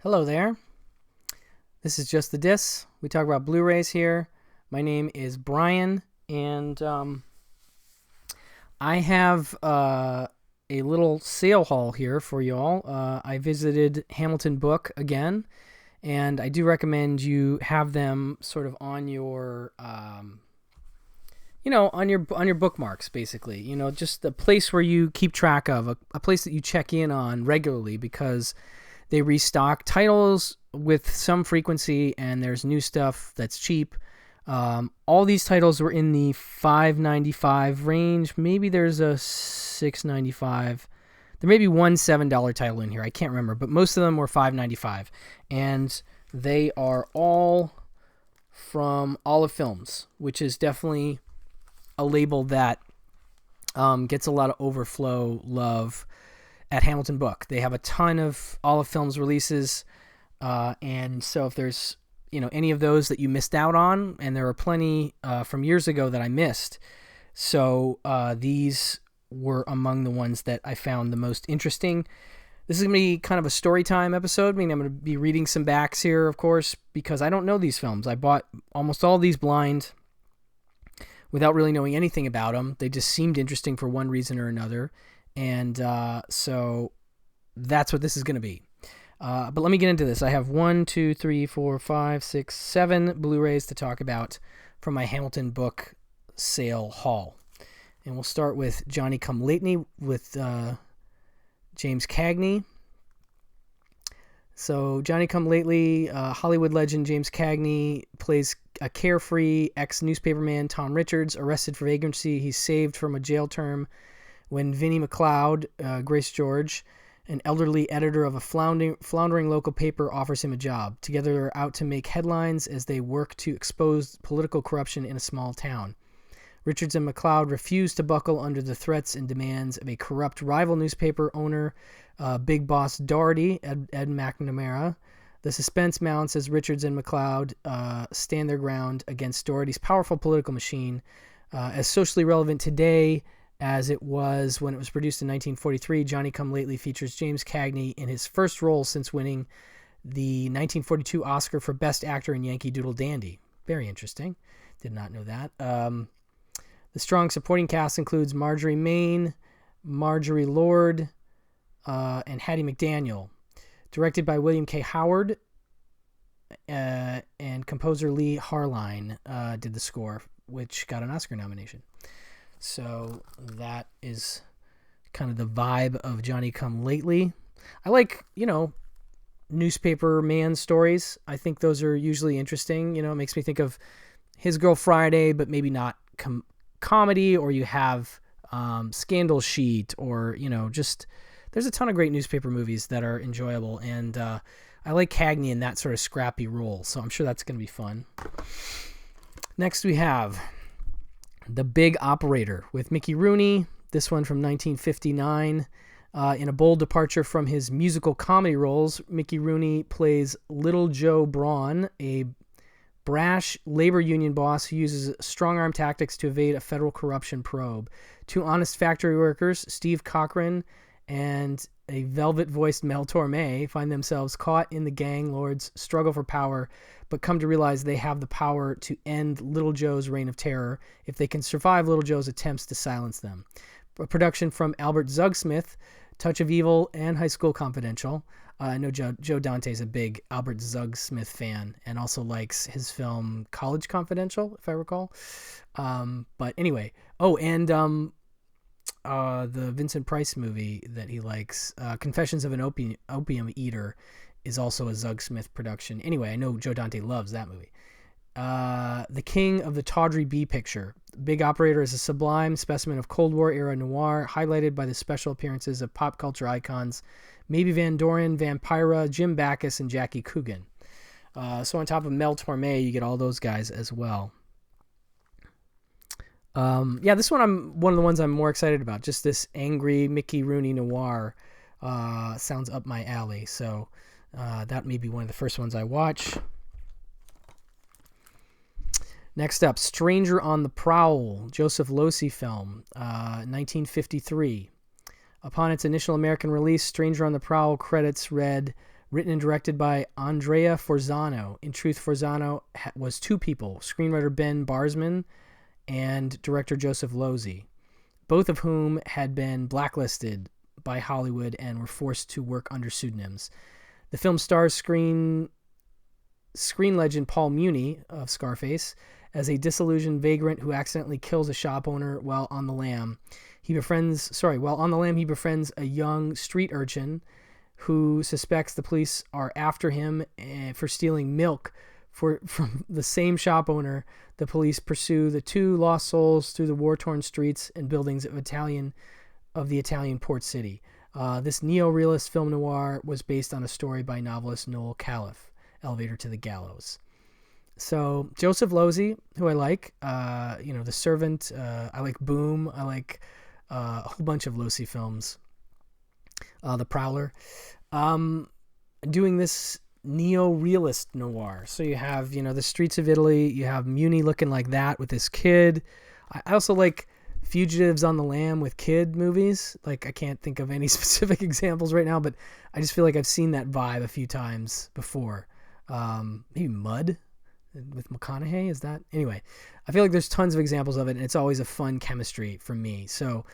Hello there. This is Just the Dis. We talk about Blu-rays here. My name is Brian, and I have a little sale haul here for y'all. I visited Hamilton Book again, and I do recommend you have them sort of on your, on your bookmarks, basically. Just a place where you keep track of, a place that you check in on regularly because they restock titles with some frequency, and there's new stuff that's cheap. All these titles were in the $5.95 range. Maybe there's a $6.95. There may be one $7 title in here. I can't remember, but most of them were $5.95, and they are all from Olive Films, which is definitely a label that gets a lot of overflow love at Hamilton Book. They have a ton of Olive Films releases, and so if there's any of those that you missed out on, and there are plenty from years ago that I missed, so these were among the ones that I found the most interesting. This is going to be kind of a story time episode. I'm going to be reading some backs here, of course, because I don't know these films. I bought almost all these blind without really knowing anything about them. They just seemed interesting for one reason or another. And so that's what this is going to be. But let me get into this. I have 1, 2, 3, 4, 5, 6, 7 Blu-rays to talk about from my Hamilton Book sale haul. And we'll start with Johnny Come Lately with James Cagney. So Johnny Come Lately, Hollywood legend James Cagney plays a carefree ex-newspaperman, Tom Richards, arrested for vagrancy. He's saved from a jail term when Vinnie McLeod, Grace George, an elderly editor of a floundering local paper, offers him a job. Together they're out to make headlines as they work to expose political corruption in a small town. Richards and McLeod refuse to buckle under the threats and demands of a corrupt rival newspaper owner, Big Boss Doherty, Ed McNamara. The suspense mounts as Richards and McLeod stand their ground against Doherty's powerful political machine. As socially relevant today as it was when it was produced in 1943, Johnny Come Lately features James Cagney in his first role since winning the 1942 Oscar for Best Actor in Yankee Doodle Dandy. Very interesting. Did not know that. The strong supporting cast includes Marjorie Main, Marjorie Lord, and Hattie McDaniel. Directed by William K. Howard, and composer Lee Harline did the score, which got an Oscar nomination. So that is kind of the vibe of Johnny Come Lately. I like, newspaper man stories. I think those are usually interesting. It makes me think of His Girl Friday, but maybe not comedy, or you have Scandal Sheet, or, just there's a ton of great newspaper movies that are enjoyable. And I like Cagney in that sort of scrappy role, so I'm sure that's going to be fun. Next we have The Big Operator with Mickey Rooney. This one from 1959. In a bold departure from his musical comedy roles, Mickey Rooney plays Little Joe Braun, a brash labor union boss who uses strong-arm tactics to evade a federal corruption probe. Two honest factory workers, Steve Cochran and a velvet-voiced Mel Torme, find themselves caught in the gang lord's struggle for power, but come to realize they have the power to end Little Joe's reign of terror if they can survive Little Joe's attempts to silence them. A production from Albert Zugsmith, Touch of Evil, and High School Confidential. I know Joe Dante's a big Albert Zugsmith fan and also likes his film College Confidential, if I recall. But anyway. Oh, and the Vincent Price movie that he likes, Confessions of an Opium Eater, is also a Zugsmith production. Anyway, I know Joe Dante loves that movie. The King of the Tawdry Bee Picture. Big Operator is a sublime specimen of Cold War era noir, highlighted by the special appearances of pop culture icons Maybe Van Doren, Vampira, Jim Backus, and Jackie Coogan. So on top of Mel Torme, you get all those guys as well. This one I'm one of the ones I'm more excited about. Just this angry Mickey Rooney noir sounds up my alley. So that may be one of the first ones I watch. Next up, Stranger on the Prowl, Joseph Losey film, 1953. Upon its initial American release, Stranger on the Prowl credits read, Written and directed by Andrea Forzano. In truth, Forzano was two people, screenwriter Ben Barsman and director Joseph Losey, both of whom had been blacklisted by Hollywood and were forced to work under pseudonyms. The film stars screen legend Paul Muni of Scarface as a disillusioned vagrant who accidentally kills a shop owner while on the lam. He befriends a young street urchin who suspects the police are after him for stealing milk from the same shop owner. The police pursue the two lost souls through the war-torn streets and buildings of the Italian port city. This neo-realist film noir was based on a story by novelist Noel Califf, Elevator to the Gallows. So Joseph Losey, who I like, The Servant, I like Boom, I like a whole bunch of Losey films. The Prowler, doing this neo-realist noir. So you have, the streets of Italy, you have Muni looking like that with his kid. I also like Fugitives on the Lam with kid movies. Like, I can't think of any specific examples right now, but I just feel like I've seen that vibe a few times before. Maybe Mud with McConaughey, is that? Anyway, I feel like there's tons of examples of it, and it's always a fun chemistry for me. So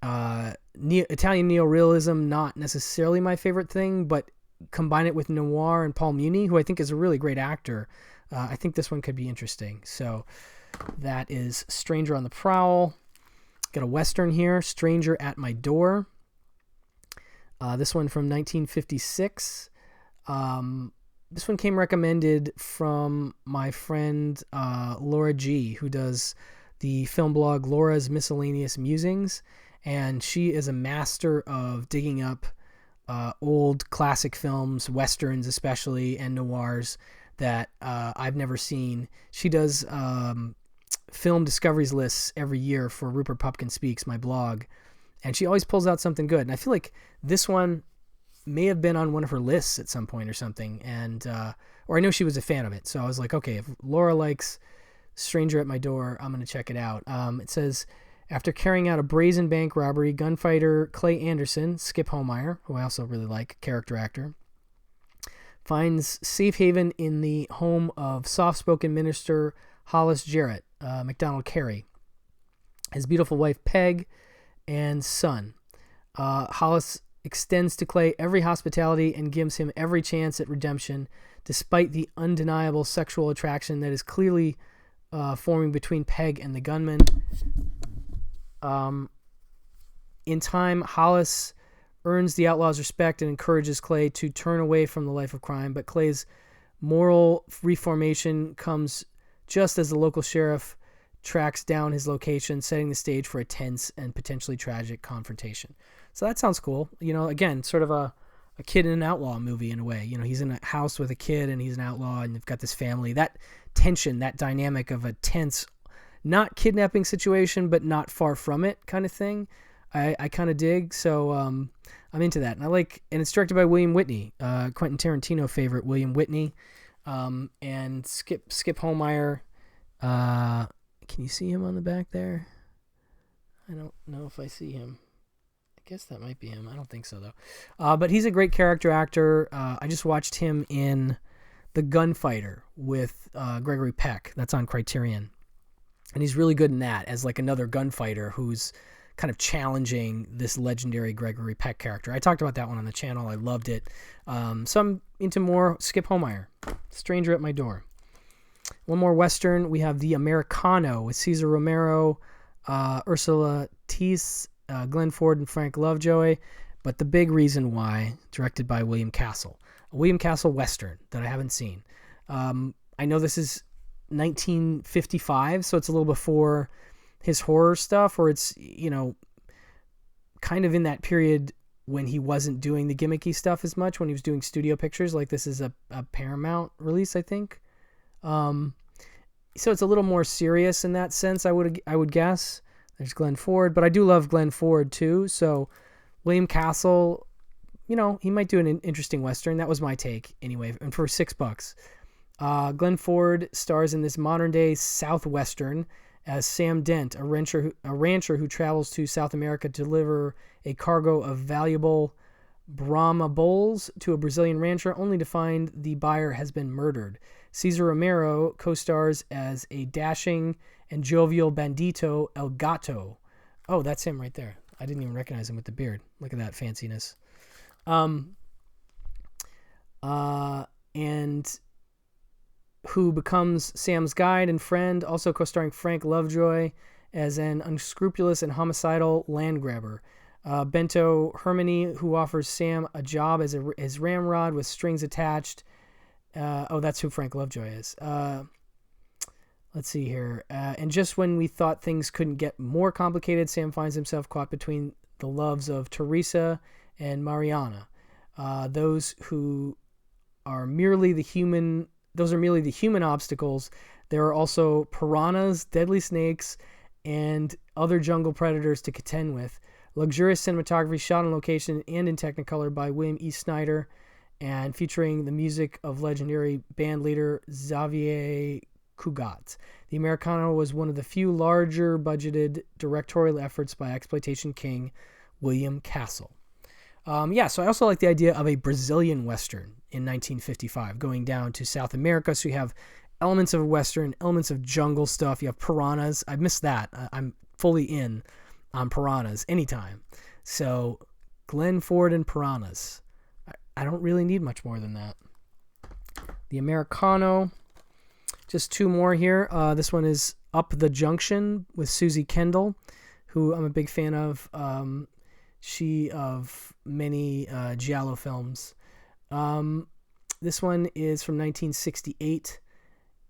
Italian neorealism, not necessarily my favorite thing, but combine it with noir and Paul Muni, who I think is a really great actor. I think this one could be interesting. So that is Stranger on the Prowl. Got a Western here, Stranger at My Door. This one from 1956. This one came recommended from my friend Laura G., who does the film blog Laura's Miscellaneous Musings. And she is a master of digging up old classic films, Westerns especially, and noirs that I've never seen. She does film discoveries lists every year for Rupert Pupkin Speaks, my blog. And she always pulls out something good. And I feel like this one may have been on one of her lists at some point or something. And or I know she was a fan of it. So I was like, okay, if Laura likes Stranger at My Door, I'm going to check it out. It says, after carrying out a brazen bank robbery, gunfighter Clay Anderson, Skip Homeyer, who I also really like, character actor, finds safe haven in the home of soft-spoken minister Hollis Jarrett, MacDonald Carey, his beautiful wife Peg, and son. Hollis extends to Clay every hospitality and gives him every chance at redemption, despite the undeniable sexual attraction that is clearly forming between Peg and the gunman. In time, Hollis earns the outlaw's respect and encourages Clay to turn away from the life of crime, but Clay's moral reformation comes just as the local sheriff tracks down his location, setting the stage for a tense and potentially tragic confrontation. So that sounds cool. Again, sort of a kid and an outlaw movie in a way. He's in a house with a kid and he's an outlaw and they've got this family. That tension, that dynamic of a tense, not kidnapping situation, but not far from it kind of thing, I kind of dig. So I'm into that. And it's directed by William Whitney, Quentin Tarantino favorite, William Whitney. And Skip Homeyer. Can you see him on the back there? I don't know if I see him. I guess that might be him. I don't think so, though. But he's a great character actor. I just watched him in The Gunfighter with Gregory Peck. That's on Criterion. And he's really good in that as like another gunfighter who's kind of challenging this legendary Gregory Peck character. I talked about that one on the channel. I loved it. So I'm into more Skip Homeyer. Stranger at My Door. One more Western. We have The Americano with Cesar Romero, Ursula Tease, Glenn Ford, and Frank Lovejoy. But the big reason why, directed by William Castle. A William Castle Western that I haven't seen. I know this is 1955, so it's a little before his horror stuff, or it's, kind of in that period when he wasn't doing the gimmicky stuff as much, when he was doing studio pictures. Like, this is a Paramount release, I think. So it's a little more serious in that sense, I would guess. There's Glenn Ford, but I do love Glenn Ford too. So William Castle, he might do an interesting Western. That was my take anyway. And for $6, Glenn Ford stars in this modern day Southwestern as Sam Dent, a rancher who travels to South America to deliver a cargo of valuable Brahma Bowls to a Brazilian rancher, only to find the buyer has been murdered. Cesar Romero co-stars as a dashing and jovial bandito, El Gato. Oh, that's him right there. I didn't even recognize him with the beard. Look at that fanciness. And who becomes Sam's guide and friend, also co-starring Frank Lovejoy as an unscrupulous and homicidal land grabber. Bento Hermione, who offers Sam a job as ramrod with strings attached. That's who Frank Lovejoy is. Let's see here. And just when we thought things couldn't get more complicated, Sam finds himself caught between the loves of Teresa and Mariana. Those are merely the human obstacles. There are also piranhas, deadly snakes, and other jungle predators to contend with. Luxurious cinematography shot on location and in Technicolor by William E. Snyder, and featuring the music of legendary band leader Xavier Cugat. The Americano was one of the few larger budgeted directorial efforts by exploitation king William Castle. So I also like the idea of a Brazilian Western in 1955, going down to South America. So you have elements of Western, elements of jungle stuff. You have piranhas. I missed that. I'm fully in on piranhas anytime. So Glenn Ford and piranhas. I don't really need much more than that. The Americano. Just two more here. This one is Up the Junction with Susie Kendall, who I'm a big fan of. She of many giallo films. This one is from 1968.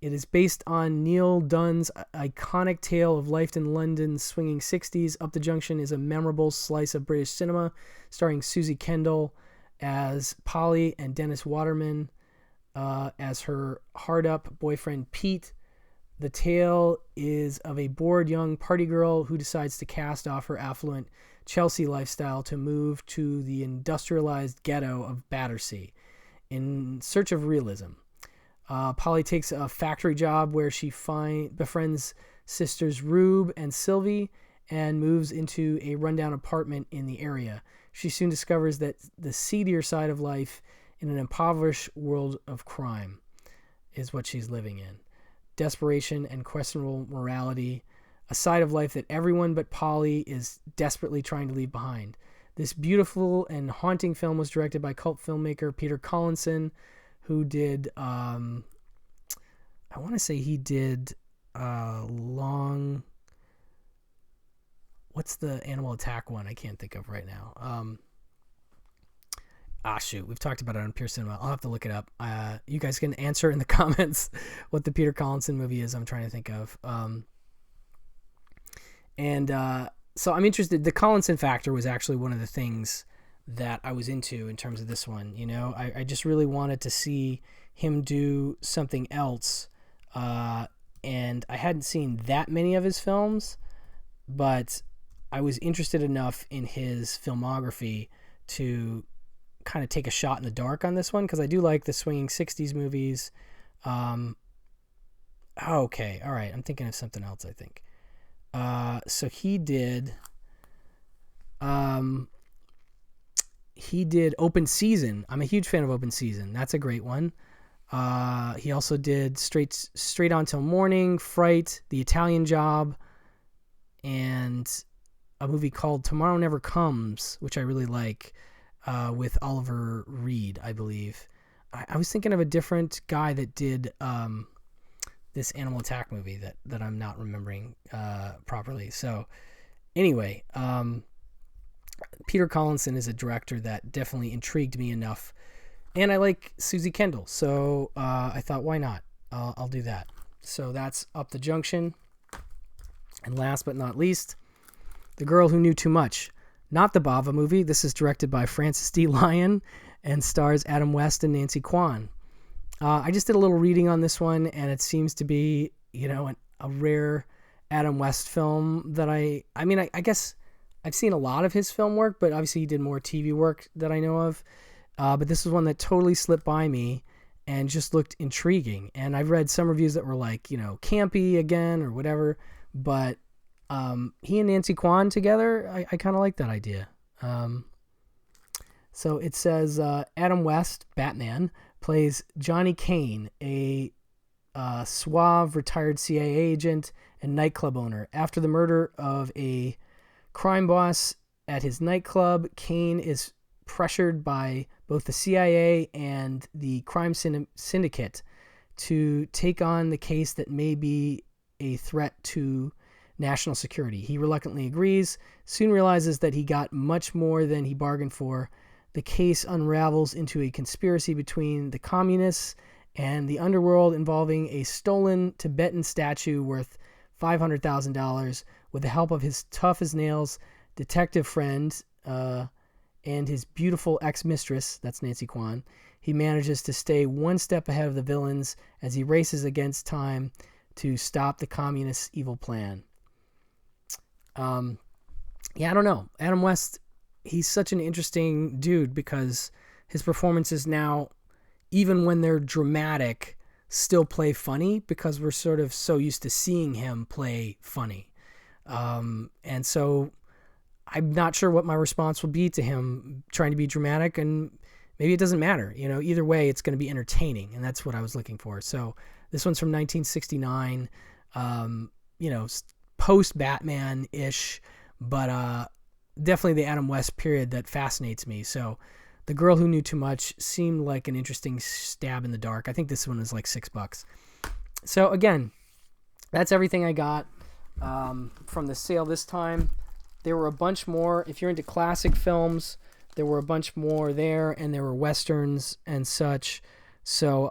It is based on Neil Dunn's iconic tale of life in London's swinging 60s. Up the Junction is a memorable slice of British cinema, starring Susie Kendall as Polly and Dennis Waterman as her hard-up boyfriend Pete. The tale is of a bored young party girl who decides to cast off her affluent Chelsea lifestyle to move to the industrialized ghetto of Battersea in search of realism. Polly takes a factory job where she befriends sisters Rube and Sylvie and moves into a rundown apartment in the area. She soon discovers that the seedier side of life in an impoverished world of crime is what she's living in. Desperation and questionable morality, a side of life that everyone but Polly is desperately trying to leave behind. This beautiful and haunting film was directed by cult filmmaker Peter Collinson, who did, I want to say he did what's the Animal Attack one? I can't think of right now. We've talked about it on Pure Cinema. I'll have to look it up. You guys can answer in the comments what the Peter Collinson movie is I'm trying to think of. So I'm interested. The Collinson factor was actually one of the things that I was into in terms of this one. You know, I just really wanted to see him do something else. And I hadn't seen that many of his films, but I was interested enough in his filmography to kind of take a shot in the dark on this one, because I do like the swinging 60s movies. Okay, all right, I'm thinking of something else, I think. So he did Open Season. I'm a huge fan of Open Season. That's a great one. He also did Straight On Till Morning, Fright, The Italian Job, and a movie called Tomorrow Never Comes, which I really like, with Oliver Reed, I believe. I was thinking of a different guy that did this Animal Attack movie that I'm not remembering properly. So anyway, Peter Collinson is a director that definitely intrigued me enough. And I like Susie Kendall, so I thought, why not? I'll do that. So that's Up the Junction. And last but not least, The Girl Who Knew Too Much. Not the Bava movie. This is directed by Francis D. Lyon and stars Adam West and Nancy Kwan. I just did a little reading on this one, and it seems to be, a rare Adam West film that I guess I've seen a lot of his film work, but obviously he did more TV work that I know of. But this is one that totally slipped by me and just looked intriguing. And I've read some reviews that were like, campy again or whatever. But he and Nancy Kwan together, I kind of like that idea. So it says Adam West, Batman, plays Johnny Kane, a suave retired CIA agent and nightclub owner. After the murder of a crime boss at his nightclub, Kane is pressured by both the CIA and the crime syndicate to take on the case that may be a threat to national security. He reluctantly agrees, soon realizes that he got much more than he bargained for. The case unravels into a conspiracy between the communists and the underworld involving a stolen Tibetan statue worth $500,000. With the help of his tough-as-nails detective friend and his beautiful ex-mistress, that's Nancy Kwan, he manages to stay one step ahead of the villains as he races against time to stop the communists' evil plan. Yeah, I don't know. Adam West, he's such an interesting dude because his performances now, even when they're dramatic, still play funny because we're sort of so used to seeing him play funny. And so I'm not sure what my response will be to him trying to be dramatic, and maybe it doesn't matter. You know, either way, it's going to be entertaining, and that's what I was looking for. So this one's from 1969, you know, post-Batman-ish, but definitely the Adam West period that fascinates me. So The Girl Who Knew Too Much seemed like an interesting stab in the dark. I think this one is like $6. So again, that's everything I got from the sale this time. There were a bunch more. If you're into classic films, there were a bunch more there, and there were westerns and such. So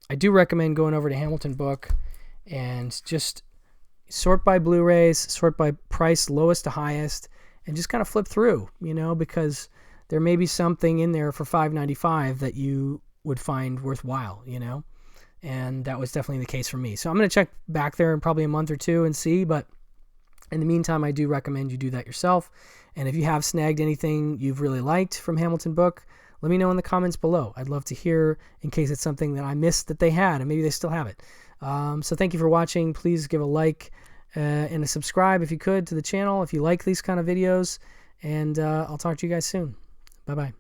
I do recommend going over to Hamilton Book and just sort by Blu-rays, sort by price, lowest to highest, and just kind of flip through, you know, because there may be something in there for $5.95 that you would find worthwhile, you know, and that was definitely the case for me. So I'm going to check back there in probably a month or two and see, but in the meantime, I do recommend you do that yourself. And if you have snagged anything you've really liked from Hamilton Book, let me know in the comments below. I'd love to hear in case it's something that I missed that they had, and maybe they still have it. So thank you for watching. Please give a like and a subscribe if you could to the channel if you like these kind of videos. And I'll talk to you guys soon. Bye-bye.